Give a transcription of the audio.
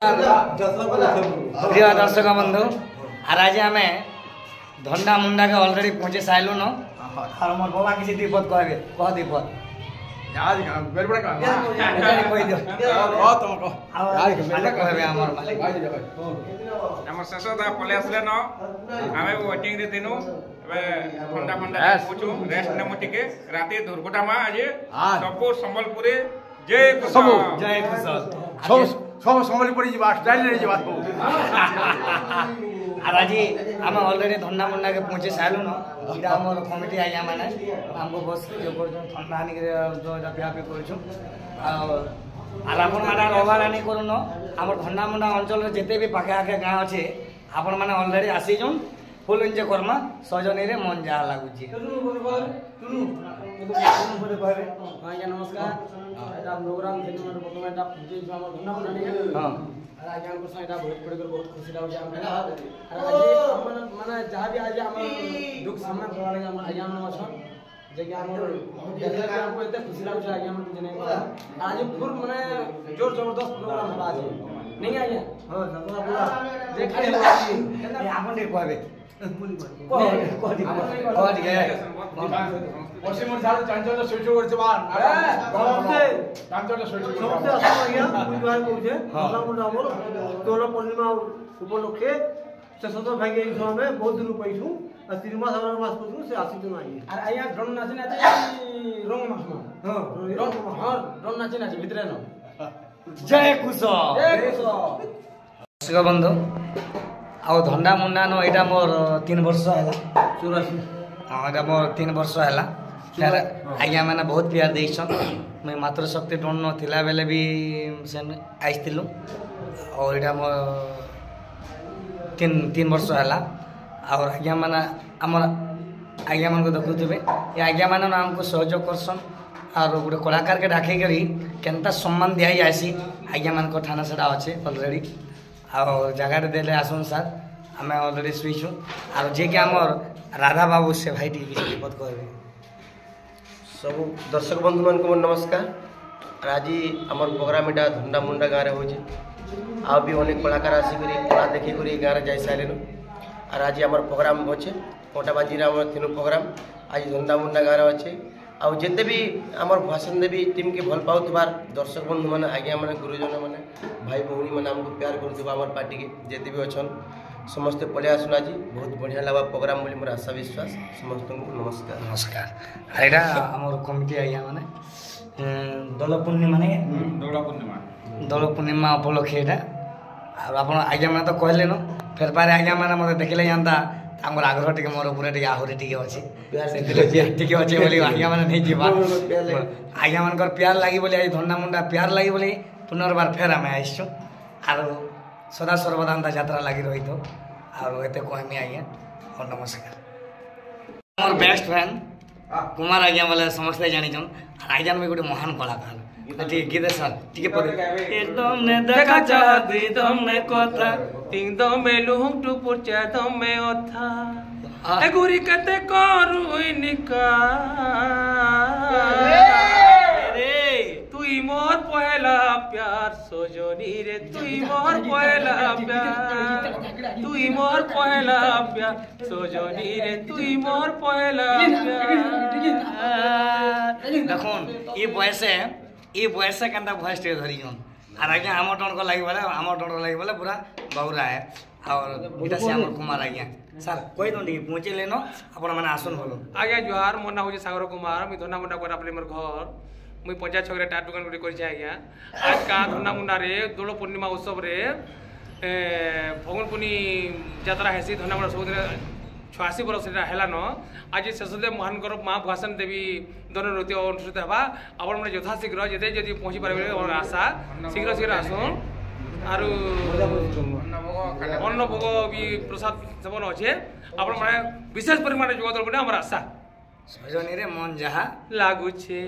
प्रिय दर्शक बंधु आर आज आम धंडा मुंडा के ऑलरेडी पहुंचे साइलु न और मोर बाबा किसी दीपत कहबे कह दीपत कहबे हमर मालिक हमर ससुर पले आसले न आमे वेटिंग रे दिनु ठंडा ठंडा पूछू रेस्ट ने मुटिके राती दुर्घटना मा आज सबो संबलपुरी जय कुशल सब संबलपुरी जीवा स्टाइल रे जीवा আর আজি আমি অলরেডি ধন্ডা মুন্ডা के पहुंचे साइलु न इटा हमर कमिटी आया माने हमको बस जो कर ठंडा आनी के जो पिया पे करछु আর আপন মানে অভারানি করু ন हमर धंडा मुंडा अंचल रे जेते भी पाखे आखे गां আছে আপন মানে অলরেडी आसी जोन फुल एंजॉय करमा सजनी रे मन जा लागु छी नमस्कार এটা প্রোগ্রাম থেকে মানে প্রথমে এটা পৌঁছে আমার ধন্যা মুন্ডা নিয়ে हां আর আজ আমার সঙ্গে এটা বহুত পড়ে করে বহুত খুশি লাগছে আমরা আর আজ মানে যা भी आज আমার দুঃখ সামনা করা লাগে আমরা আজ আমরা আছো যে কি আমার দেখলে কি हमको এত খুশি লাগছে আজ আমরা জেনে आज ফুল মানে জোর জবরদস্ত প্রোগ্রাম হলো आज नहीं आया हां सबरा पूरा देखले ये आपन दे कहबे পশ্চিমবঙ্গ সারা চাঞ্চল্য সৃষ্টি করছে মান চাঞ্চল্য সৃষ্টি করছে পরিবার করছে আমরা আমর তোর পূর্ণিমা উপলক্ষে শেষত ভাগে এই সময় বহুত দিন পাইছু আর 3 মাস আর মাস পর্যন্ত সে আসিত নাই আর আইয়া ড্রোন নাচি নাচি রং মাস হ্যাঁ ড্রোন নাচি নাচি ভিতরে ন জয় কুশল বন্ধু ଆଉ ଧଣ୍ଡା ମୁଣ୍ଡା ନ ଏଇଟା ମୋର 3 ବର୍ଷ ହେଲା 84 ହଁ ଏଇଟା ମୋର 3 ବର୍ଷ ହେଲା ଆଜ୍ଞା ମାନେ ବହୁତ ପ୍ୟାର ଦେଇଛନ୍ ମୁଇଁ ମାତ୍ର ଶକ୍ତି ଡ୍ରୋନ ନଥିଲା ବେଲେ ବି ସେ ଆସିଥିଲୁ ଆଉ ଏଇଟା ମୋର 3 ବର୍ଷ ହେଲା ଆଉ ଆଜ୍ଞା ମାନେ ଆମର ଆଜ୍ଞା ମାନଙ୍କୁ ଦେଖୁଥିବେ ଏ ଆଜ୍ଞା ମାନେ ଆମକୁ ସହଯୋଗ କରସନ୍ ଆଉ ଗୋଟେ କଳାକାରକେ ଡାକି କରି କେନ୍ତା ସମ୍ମାନ ଦିଆ ଯାଇସି ଆଜ୍ଞା ମାନଙ୍କ ଠାନା ସେଟା ଅଛି ଅଲରେଡ଼ି ଆଉ ଜାଗାରେ ଦେଲେ ଆସୁନ୍ ସାର୍ ଆମେ ଅଲରେଡ଼ି ଶୁଇଛୁ ଆଉ ଯିଏକି ଆମର ରାଧା ବାବୁ ସେ ଭାଇଟି କିଛି ବିପଦ କହିବେ ସବୁ ଦର୍ଶକ ବନ୍ଧୁ ମାନଙ୍କୁ ନମସ୍କାର আর আজি আমার প্রোগ্রাম এটা ধন্ডা মুন্ডা গাঁরে হচ্ছে আউ বি অনেক কলাকার আসিকি কলা দেখি গাঁরে যাই সাইলেন আর আজি আমার প্রোগ্রাম হচ্ছে কটাবাজিরে আমার তিন প্রোগ্রাম আজ ধন্ডা মুন্ডা গাঁরে আছে আউ যেতে বি আমার ভাষণ দেবী টিমকে ভাল পাউথবার দর্শক বন্ধু মানে আজ্ঞা মানে গুরুজন মানে ভাই ভৌণী মানে আমাকে প্যার করুথিবা আমার পার্টিকে যেতে বি অছন समस्ते पलि आसुन आज बहुत बढ़िया लगा प्रोग्राम बोली मोर आशा विश्वास समस्त नमस्कार नमस्कार আর এটা আমার কমিটি আইয়া মানে দোল পূর্ণিমা মানে দোল পূর্ণিমা উপলক্ষে এটা আর আপন আজ্ঞা মানে তো কইলে ন ফের পারে আজ্ঞা মানে মতে দেখিলে জানতা আমার আগ্রহ টিকে মোর উপরে টিকে আহুরি টিকে আছে টিকে আছে বলি আজ্ঞা মানে নেই ଯିବା আজ্ঞা মানকর প্যার লাগি বলি এই ধন্ডা মুন্ডা প্যার লাগি বলি পুনর্বার ফের আমি আইছু আর सदा सर्वदा यात्रा लगी रही तो और एते कहमी आज्ञा और नमस्कार मोर बेस्ट फ्रेंड कुमार आज्ञा बोले समस्ते जानी छन आज्ञा भी गोटे महान कलाकार गीत सर टिके परे एकदम ने देखा चाहती दम ने कथा তিং দমে লুহুম টুপুর চা দমে অথা এগুরি কতে করুই নিকা তুই মোর পহেলা প্যার সজনী রে তুই মোর পহেলা প্যার তুই মোর পহেলা প্যার সজনী রে তুই মোর পহেলা প্যার দেখুন এই বয়সে কেনতা ভয়েস टे ধরি হন আর আজ্ঞা আমার টনক লাগি বলে पूरा बहुरा है और इटा से हमर कुमार आज्ञा सर कोई दंडी पहुंचे लेनो आपण माने आसन बोलो आज्ञा जोहार मोर ना होजे सागर कुमार मी धन्ना मुंडा कोरा अपने मोर घर मुई पंचायत छकरे टाट दुकान गुडी करछि आज्ञा आज का धन्ना मुंडा रे दोल पूर्णिमा उत्सव रे फगुन पुनी यात्रा हेसी धन्ना मुंडा सब 86 बरस हेला न आज शेषदेव महानकर महाभाषण देवी दोनों नृत्य अनुष्ठित हवा आपण माने यथाशीघ्र जेते जदि पहुंची पारबे और आशा शीघ्र आसुन आरु अन्न भोग भी प्रसाद सेवन अच्छे आपण माने विशेष परिमाण जोगदल बने हमर आशा सजनी रे मन जहा लागुछे।